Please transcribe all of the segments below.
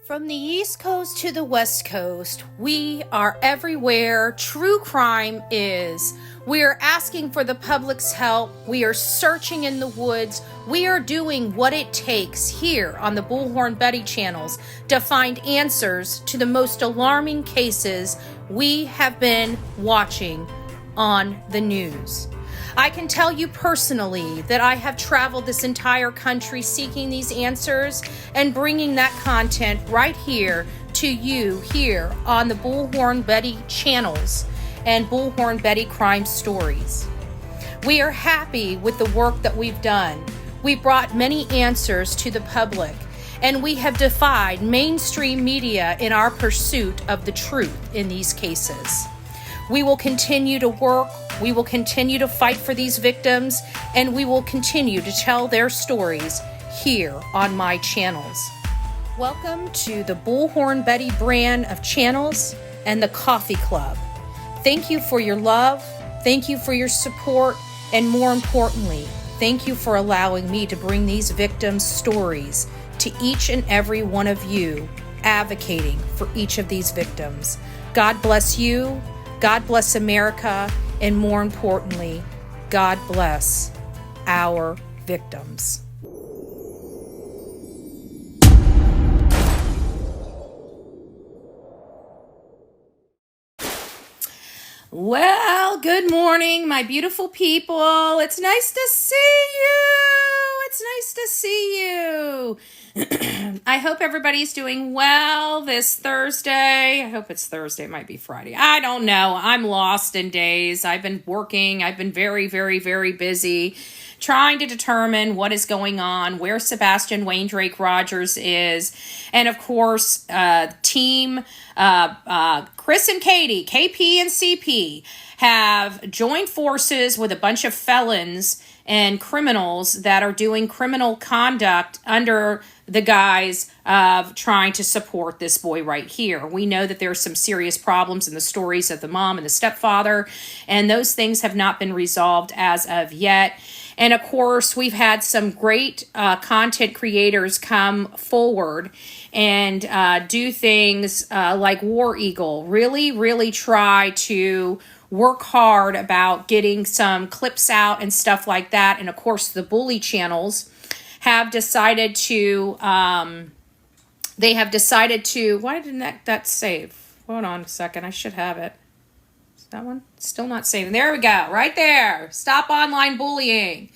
From the East Coast to the West Coast, we are everywhere true crime is. We are asking for the public's help. We are searching in the woods. We are doing what it takes here on the Bullhorn Betty channels to find answers to the most alarming cases we have been watching on the news. I can tell you personally that I have traveled this entire country seeking these answers and bringing that content right here to you here on the Bullhorn Betty channels and Bullhorn Betty Crime Stories. We are happy with the work that we've done. We brought many answers to the public, and we have defied mainstream media in our pursuit of the truth in these cases. We will continue to work, we will continue to fight for these victims, and we will continue to tell their stories here on my channels. Welcome to the Bullhorn Betty brand of channels and the Coffee Club. Thank you for your love, thank you for your support, and more importantly, thank you for allowing me to bring these victims' stories to each and every one of you, advocating for each of these victims. God bless you. God bless America, and more importantly, God bless our victims. Well, good morning, my beautiful people. It's nice to see you. It's nice to see you. I hope everybody's doing well this Thursday. I hope it's Thursday. It might be Friday. I don't know. I'm lost in days. I've been working. I've been very, very, very busy trying to determine what is going on, where Sebastian Rogers is, and of course, team Chris and Katie, KP and CP, have joined forces with a bunch of felons and criminals that are doing criminal conduct under the guise of trying to support this boy right here. We know that there's some serious problems in the stories of the mom and the stepfather, and those things have not been resolved as of yet. And of course, we've had some great content creators come forward and do things like War Eagle, really try to work hard about getting some clips out and stuff like that. And of course, the bully channels have decided to, why didn't that save? Hold on a second, I should have it. Is that one? Still not saving. There we go, right there. Stop online bullying.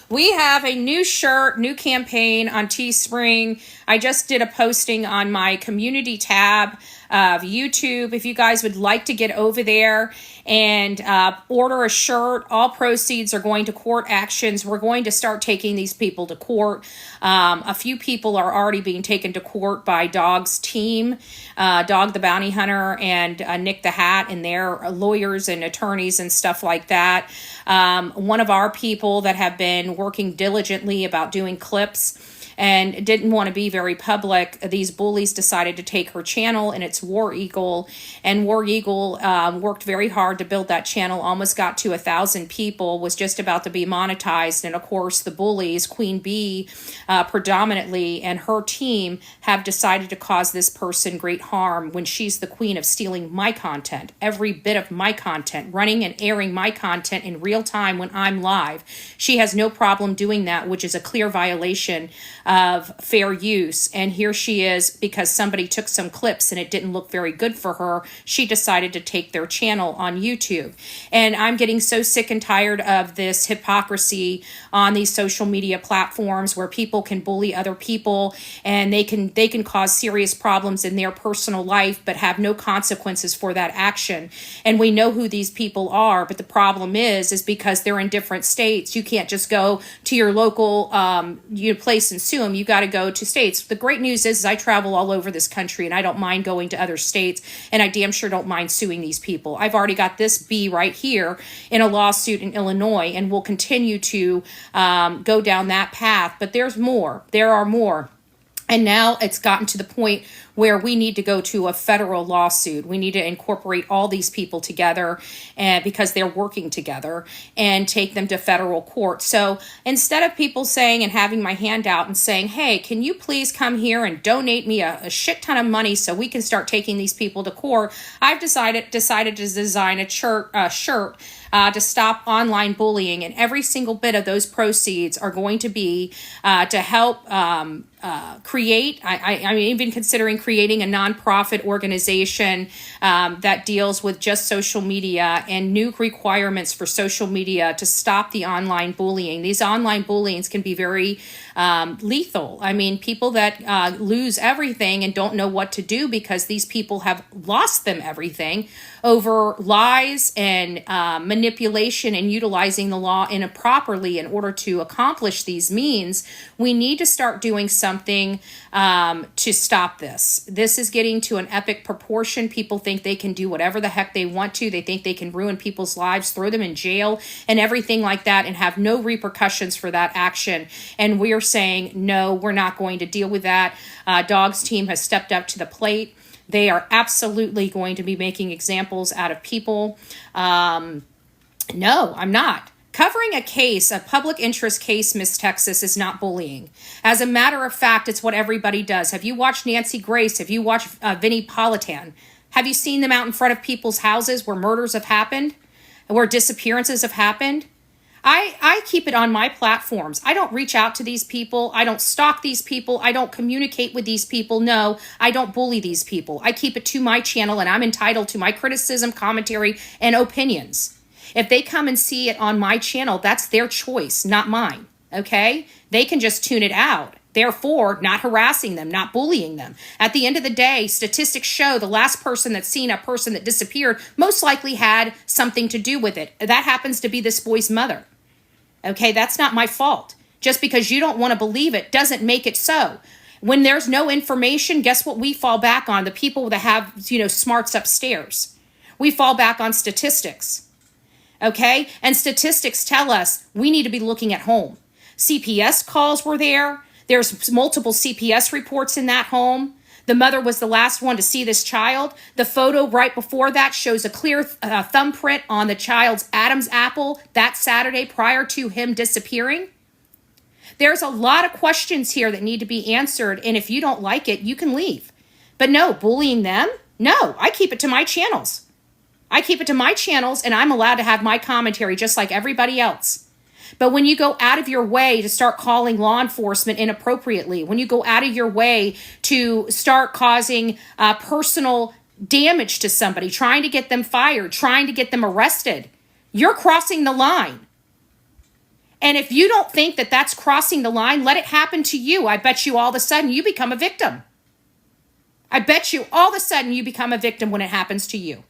We have a new shirt, new campaign on Teespring. I just did a posting on my community tab of YouTube. If you guys would like to get over there and order a shirt, all proceeds are going to court actions. We're going to start taking these people to court. A few people are already being taken to court by Dog's team, Dog the Bounty Hunter and Nick the Hat, and their lawyers and attorneys and stuff like that. One of our people that have been working diligently about doing clips and didn't want to be very public, these bullies decided to take her channel, and it's War Eagle. And War Eagle worked very hard to build that channel, almost got to 1,000 people, was just about to be monetized. And of course, the bullies, Queen Bee predominantly, and her team have decided to cause this person great harm when she's the queen of stealing my content, every bit of my content, running and airing my content in real time when I'm live. She has no problem doing that, which is a clear violation of fair use. And here she is, because somebody took some clips and it didn't look very good for her, she decided to take their channel on YouTube. And I'm getting so sick and tired of this hypocrisy on these social media platforms where people can bully other people and they can cause serious problems in their personal life but have no consequences for that action. And we know who these people are, but the problem is because they're in different states. You can't just go to your local place and sue them. You got to go to states. The great news is I travel all over this country and I don't mind going to other states, and I damn sure don't mind suing these people. I've already got this B right here in a lawsuit in Illinois, and we'll continue to go down that path. But there's more. There are more. And now it's gotten to the point where we need to go to a federal lawsuit. We need to incorporate all these people together, and because they're working together, and take them to federal court. So instead of people saying and having my hand out and saying, hey, can you please come here and donate me a shit ton of money so we can start taking these people to court, I've decided to design a shirt to stop online bullying. And every single bit of those proceeds are going to be to help create, I'm even considering creating a nonprofit organization that deals with just social media and new requirements for social media to stop the online bullying. These online bullyings can be very lethal. I mean, people that lose everything and don't know what to do because these people have lost them everything over lies and manipulation and utilizing the law improperly in order to accomplish these means. We need to start doing something to stop this. This is getting to an epic proportion. People think they can do whatever the heck they want to. They think they can ruin people's lives, throw them in jail and everything like that, and have no repercussions for that action. And we're saying, no, we're not going to deal with that. Dog's team has stepped up to the plate. They are absolutely going to be making examples out of people. No, I'm not. Covering a case, a public interest case, Miss Texas, is not bullying. As a matter of fact, it's what everybody does. Have you watched Nancy Grace? Have you watched Vinnie Politan? Have you seen them out in front of people's houses where murders have happened, where disappearances have happened? I keep it on my platforms. I don't reach out to these people. I don't stalk these people. I don't communicate with these people. No, I don't bully these people. I keep it to my channel, and I'm entitled to my criticism, commentary, and opinions. If they come and see it on my channel, that's their choice, not mine, okay? They can just tune it out. Therefore, not harassing them, not bullying them. At the end of the day, statistics show the last person that's seen a person that disappeared most likely had something to do with it. That happens to be this boy's mother. Okay, that's not my fault. Just because you don't want to believe it doesn't make it so. When there's no information, guess what we fall back on? The people that have, smarts upstairs. We fall back on statistics. Okay? And statistics tell us we need to be looking at home. CPS calls were there. There's multiple CPS reports in that home. The mother was the last one to see this child. The photo right before that shows a clear thumbprint on the child's Adam's apple that Saturday prior to him disappearing. There's a lot of questions here that need to be answered, and if you don't like it, you can leave. But no, bullying them? No, I keep it to my channels. I keep it to my channels, and I'm allowed to have my commentary just like everybody else. But when you go out of your way to start calling law enforcement inappropriately, when you go out of your way to start causing personal damage to somebody, trying to get them fired, trying to get them arrested, you're crossing the line. And if you don't think that that's crossing the line, let it happen to you. I bet you all of a sudden you become a victim. I bet you all of a sudden you become a victim when it happens to you.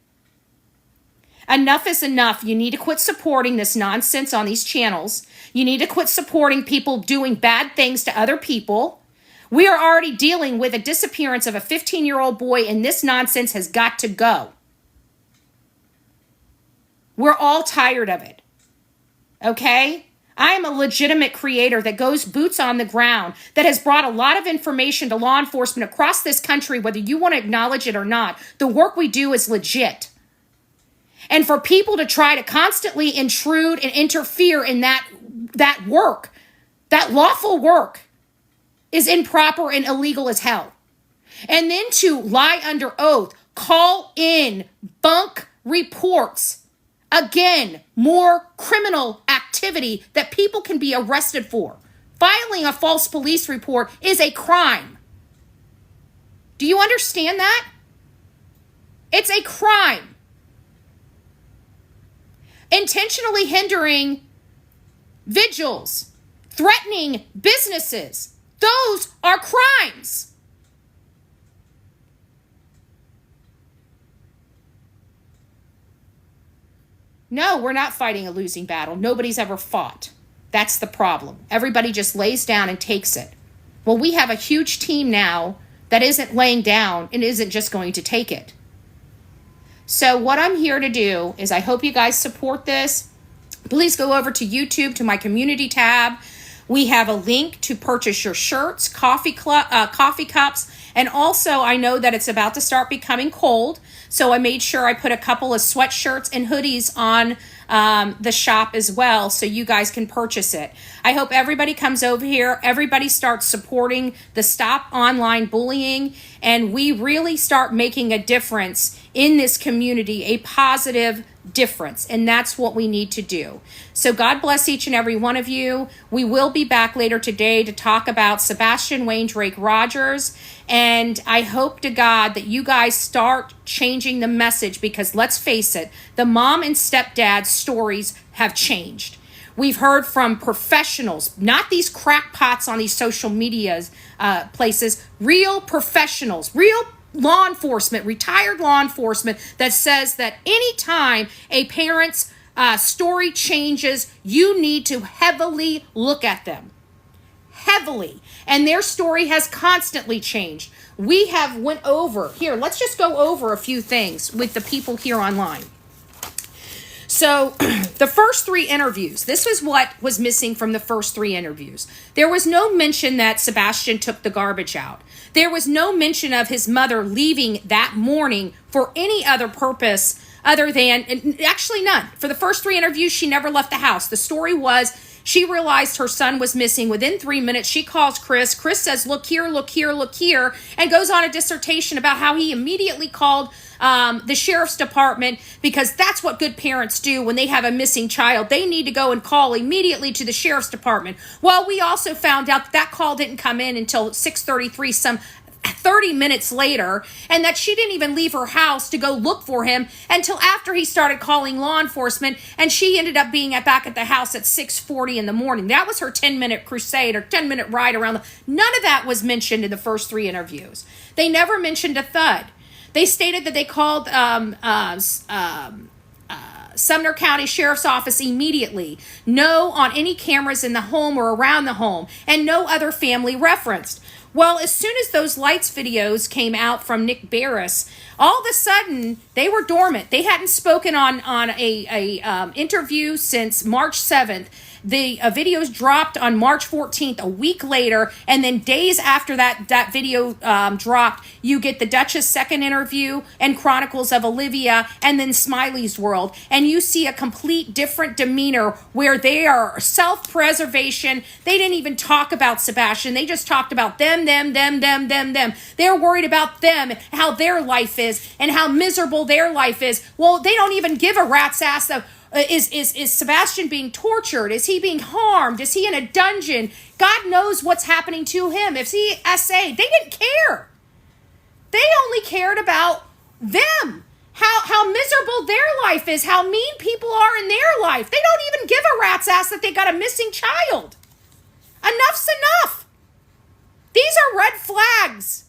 Enough is enough. You need to quit supporting this nonsense on these channels. You need to quit supporting people doing bad things to other people. We are already dealing with a disappearance of a 15-year-old boy, and this nonsense has got to go. We're all tired of it. Okay? I am a legitimate creator that goes boots on the ground, that has brought a lot of information to law enforcement across this country, whether you want to acknowledge it or not. The work we do is legit. And for people to try to constantly intrude and interfere in that work, that lawful work, is improper and illegal as hell. And then to lie under oath, call in bunk reports. Again, more criminal activity that people can be arrested for. Filing a false police report is a crime. Do you understand that? It's a crime. Intentionally hindering vigils, threatening businesses, those are crimes. No, we're not fighting a losing battle. Nobody's ever fought. That's the problem. Everybody just lays down and takes it. Well, we have a huge team now that isn't laying down and isn't just going to take it. So what I'm here to do is I hope you guys support this. Please go over to YouTube to my community tab. We have a link to purchase your shirts, coffee cups, and also I know that it's about to start becoming cold, so I made sure I put a couple of sweatshirts and hoodies on the shop as well, so you guys can purchase it. I hope everybody comes over here, everybody starts supporting the Stop Online Bullying, and we really start making a difference in this community, a positive difference, and that's what we need to do. So God bless each and every one of you. We will be back later today to talk about Sebastian Rogers, and I hope to God that you guys start changing the message, because let's face it, the mom and stepdad stories have changed. We've heard from professionals, not these crackpots on these social media places, real professionals, real law enforcement, retired law enforcement, that says that anytime a parent's story changes, you need to heavily look at them. Heavily. And their story has constantly changed. We have went over, here, let's just go over a few things with the people here online. So the first 3 interviews, this is what was missing from the first 3 interviews. There was no mention that Sebastian took the garbage out. There was no mention of his mother leaving that morning for any other purpose other than, actually none. For the first 3 interviews, she never left the house. The story was she realized her son was missing. Within 3 minutes, she calls Chris. Chris says, look here, look here, look here, and goes on a dissertation about how he immediately called the sheriff's department, because that's what good parents do when they have a missing child. They need to go and call immediately to the sheriff's department. Well, we also found out that call didn't come in until 6:33, some 30 minutes later, and that she didn't even leave her house to go look for him until after he started calling law enforcement, and she ended up being back at the house at 6:40 in the morning. That was her 10-minute crusade or 10-minute ride around. None of that was mentioned in the first 3 interviews. They never mentioned a thud. They stated that they called Sumner County Sheriff's Office immediately. No on any cameras in the home or around the home, and no other family referenced. Well, as soon as those lights videos came out from Nick Barris, all of a sudden they were dormant. They hadn't spoken on a interview since March 7th. The videos dropped on March 14th, a week later, and then days after that video dropped, you get the Duchess' second interview and Chronicles of Olivia, and then Smiley's World, and you see a complete different demeanor where they are self-preservation. They didn't even talk about Sebastian. They just talked about them. They're worried about them, how their life is, and how miserable their life is. Well, they don't even give a rat's ass of, is Sebastian being tortured? Is he being harmed? Is he in a dungeon? God knows what's happening to him. If he SA, they didn't care. They only cared about them. How miserable their life is, how mean people are in their life. They don't even give a rat's ass that they got a missing child. Enough's enough. These are red flags.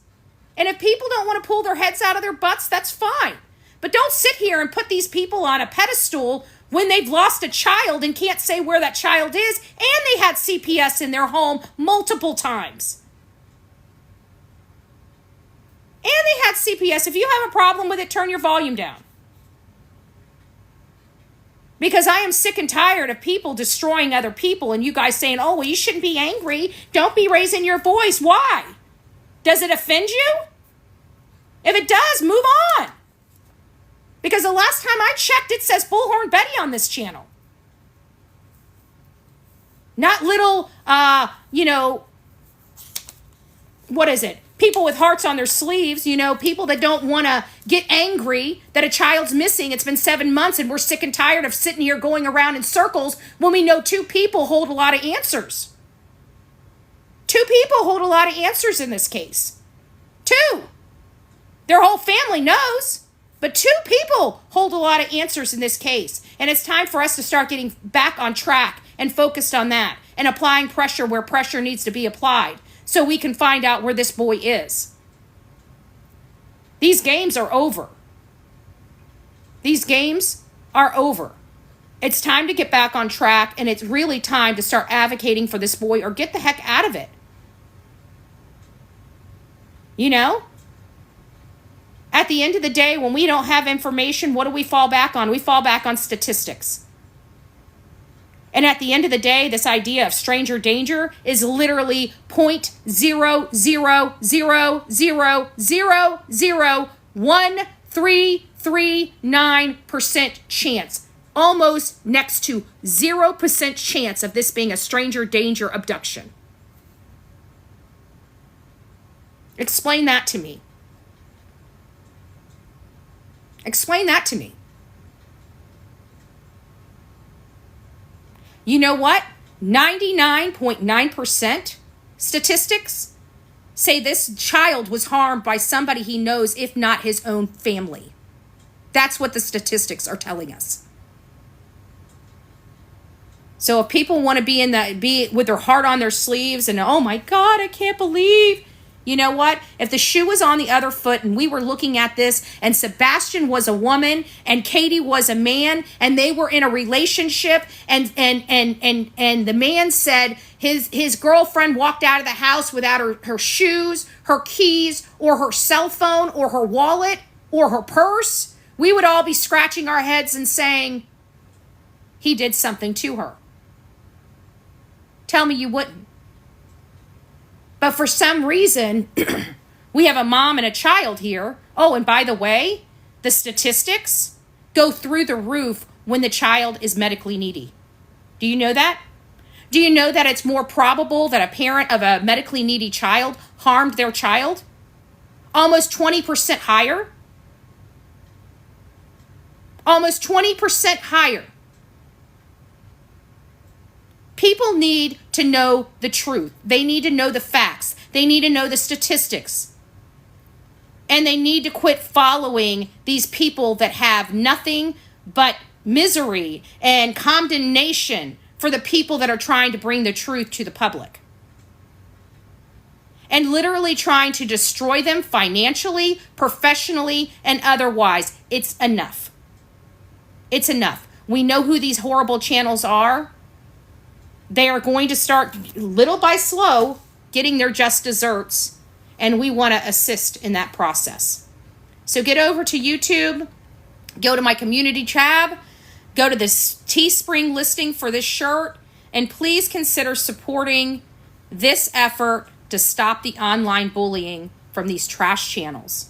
And if people don't want to pull their heads out of their butts, that's fine. But don't sit here and put these people on a pedestal when they've lost a child and can't say where that child is, and they had CPS in their home multiple times. And they had CPS. If you have a problem with it, turn your volume down. Because I am sick and tired of people destroying other people and you guys saying, oh, well, you shouldn't be angry. Don't be raising your voice. Why? Does it offend you? If it does, move on. Because the last time I checked, it says Bullhorn Betty on this channel. Not little, what is it? People with hearts on their sleeves, people that don't want to get angry that a child's missing. It's been 7 months and we're sick and tired of sitting here going around in circles when we know 2 people hold a lot of answers. 2 people hold a lot of answers in this case. 2. Their whole family knows. But 2 people hold a lot of answers in this case. And it's time for us to start getting back on track and focused on that and applying pressure where pressure needs to be applied so we can find out where this boy is. These games are over. These games are over. It's time to get back on track, and it's really time to start advocating for this boy or get the heck out of it. At the end of the day, when we don't have information, what do we fall back on? We fall back on statistics. And at the end of the day, this idea of stranger danger is literally 0.000001339% chance. Almost next to 0% chance of this being a stranger danger abduction. Explain that to me. Explain that to me. You know what? 99.9% statistics say this child was harmed by somebody he knows, if not his own family. That's what the statistics are telling us. So if people want to be with their heart on their sleeves and, oh my God, I can't believe, you know what? If the shoe was on the other foot and we were looking at this and Sebastian was a woman and Katie was a man and they were in a relationship and the man said his girlfriend walked out of the house without her shoes, her keys, or her cell phone, or her wallet, or her purse, we would all be scratching our heads and saying, he did something to her. Tell me you wouldn't. But for some reason, we have a mom and a child here. Oh, and by the way, the statistics go through the roof when the child is medically needy. Do you know that? Do you know that it's more probable that a parent of a medically needy child harmed their child? Almost 20% higher. Almost 20% higher. People need to know the truth. They need to know the facts. They need to know the statistics. And they need to quit following these people that have nothing but misery and condemnation for the people that are trying to bring the truth to the public. And literally trying to destroy them financially, professionally, and otherwise. It's enough. It's enough. We know who these horrible channels are. They are going to start, little by slow, getting their just desserts, and we want to assist in that process. So get over to YouTube, go to my community tab, go to this Teespring listing for this shirt, and please consider supporting this effort to stop the online bullying from these trash channels.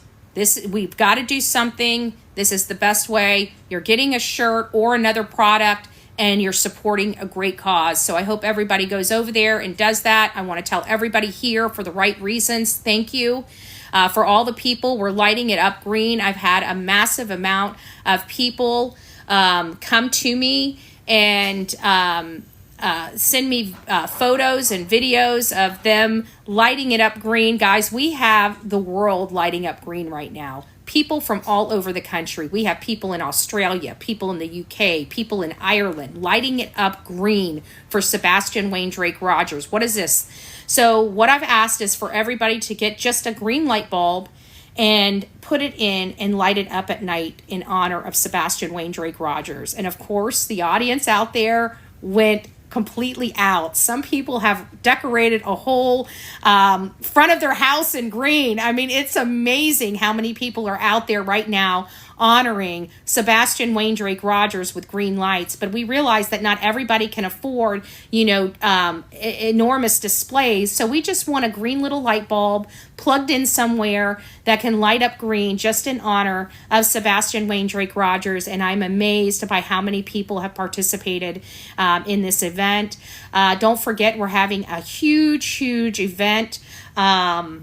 We've got to do something. This is the best way. You're getting a shirt or another product, and you're supporting a great cause. So I hope everybody goes over there and does that. I want to tell everybody here for the right reasons, thank you. For all the people, we're lighting it up green. I've had a massive amount of people come to me and send me photos and videos of them lighting it up green. Guys, we have the world lighting up green right now. People from all over the country. We have people in Australia, people in the UK, people in Ireland lighting it up green for Sebastian Wayne Drake Rogers. What is this? So what I've asked is for everybody to get just a green light bulb and put it in and light it up at night in honor of Sebastian Wayne Drake Rogers. And of course, the audience out there went completely out. Some people have decorated a whole front of their house in green. I mean, it's amazing how many people are out there right now honoring Sebastian Wayne Drake Rogers with green lights. But we realize that not everybody can afford, enormous displays. So we just want a green little light bulb plugged in somewhere that can light up green just in honor of Sebastian Wayne Drake Rogers. And I'm amazed by how many people have participated in this event. Don't forget, we're having a huge event. I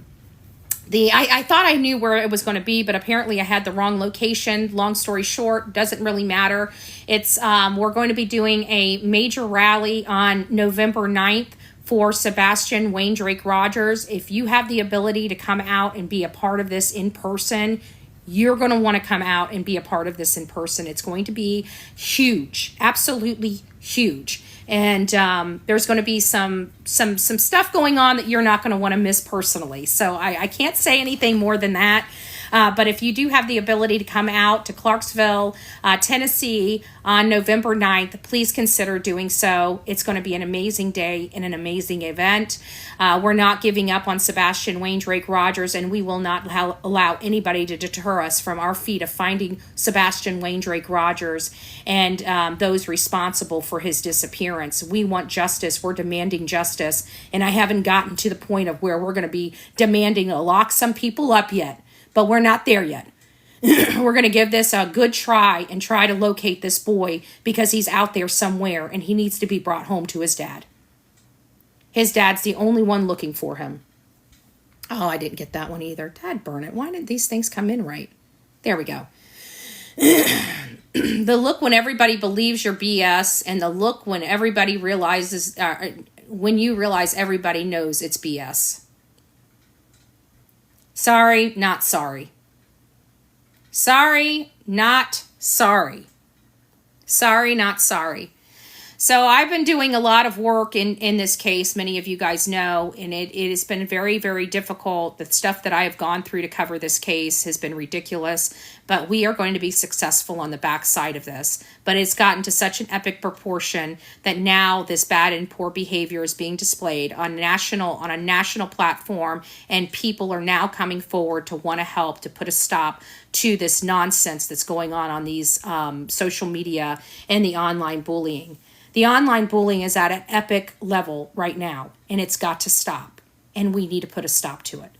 thought I knew where it was going to be, but apparently I had the wrong location. Long story short, doesn't really matter. It's we're going to be doing a major rally on November 9th for Sebastian Wayne Drake Rogers. If you have the ability to come out and be a part of this in person, you're going to want to come out and be a part of this in person. It's going to be huge, absolutely huge. And there's going to be some stuff going on that you're not going to want to miss personally. So I can't say anything more than that. But if you do have the ability to come out to Clarksville, Tennessee on November 9th, please consider doing so. It's going to be an amazing day and an amazing event. We're not giving up on Sebastian Wayne Drake Rogers, and we will not allow anybody to deter us from our feat of finding Sebastian Wayne Drake Rogers and those responsible for his disappearance. We want justice. We're demanding justice. And I haven't gotten to the point of where we're going to be demanding to lock some people up yet, but we're not there yet. We're going to give this a good try and try to locate this boy because he's out there somewhere and he needs to be brought home to his dad. His dad's the only one looking for him. Oh, I didn't get that one either. Dad, burn it. Why didn't these things come in right? There we go. The look when everybody believes your BS, and the look when everybody realizes, when you realize everybody knows it's BS. Sorry, not sorry. Sorry, not sorry. Sorry, not sorry. So I've been doing a lot of work in this case, many of you guys know, and it has been very, very difficult. The stuff that I have gone through to cover this case has been ridiculous, but we are going to be successful on the backside of this. But it's gotten to such an epic proportion that now this bad and poor behavior is being displayed on a national platform, and people are now coming forward to want to help to put a stop to this nonsense that's going on these social media and the online bullying. The online bullying is at an epic level right now, and it's got to stop, and we need to put a stop to it.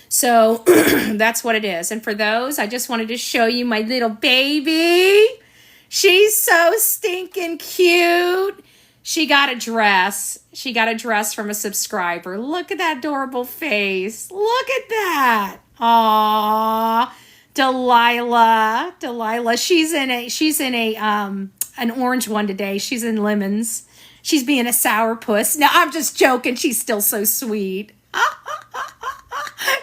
So that's what it is. And for those, I just wanted to show you my little baby. She's so stinking cute. She got a dress. She got a dress from a subscriber. Look at that adorable face. Look at that. Aww. Delilah. She's in an orange one today. She's in lemons. She's being a sourpuss. No, I'm just joking. She's still so sweet.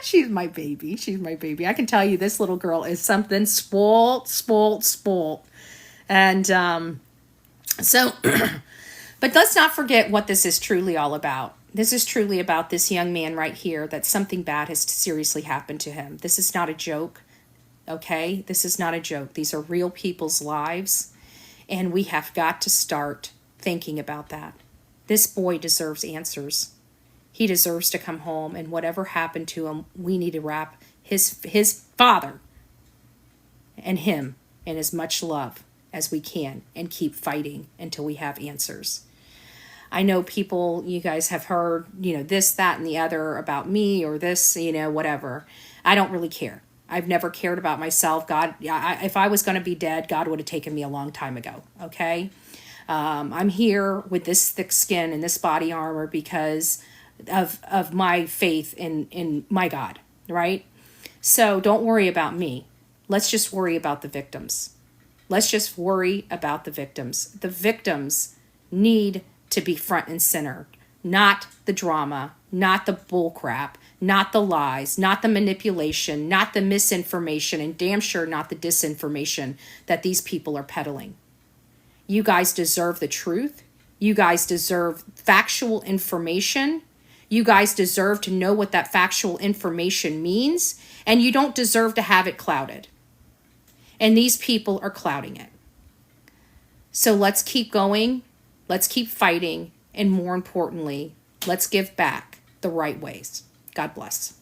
She's my baby. She's my baby. I can tell you this little girl is something spoiled. And so, but let's not forget what this is truly all about. This is truly about this young man right here, that something bad has seriously happened to him. This is not a joke. Okay? This is not a joke. These are real people's lives. And we have got to start thinking about that. This boy deserves answers. He deserves to come home, and whatever happened to him, we need to wrap his father and him in as much love as we can and keep fighting until we have answers. I know people, you guys have heard, this, that, and the other about me or this, whatever. I don't really care. I've never cared about myself. God, if I was going to be dead, God would have taken me a long time ago. Okay. I'm here with this thick skin and this body armor because of my faith in my God. Right. So don't worry about me. Let's just worry about the victims. Let's just worry about the victims. The victims need to be front and center, not the drama, not the bull crap, not the lies, not the manipulation, not the misinformation, and damn sure not the disinformation that these people are peddling. You guys deserve the truth. You guys deserve factual information. You guys deserve to know what that factual information means, and you don't deserve to have it clouded. And these people are clouding it. So let's keep going. Let's keep fighting. And more importantly, let's give back the right ways. God bless.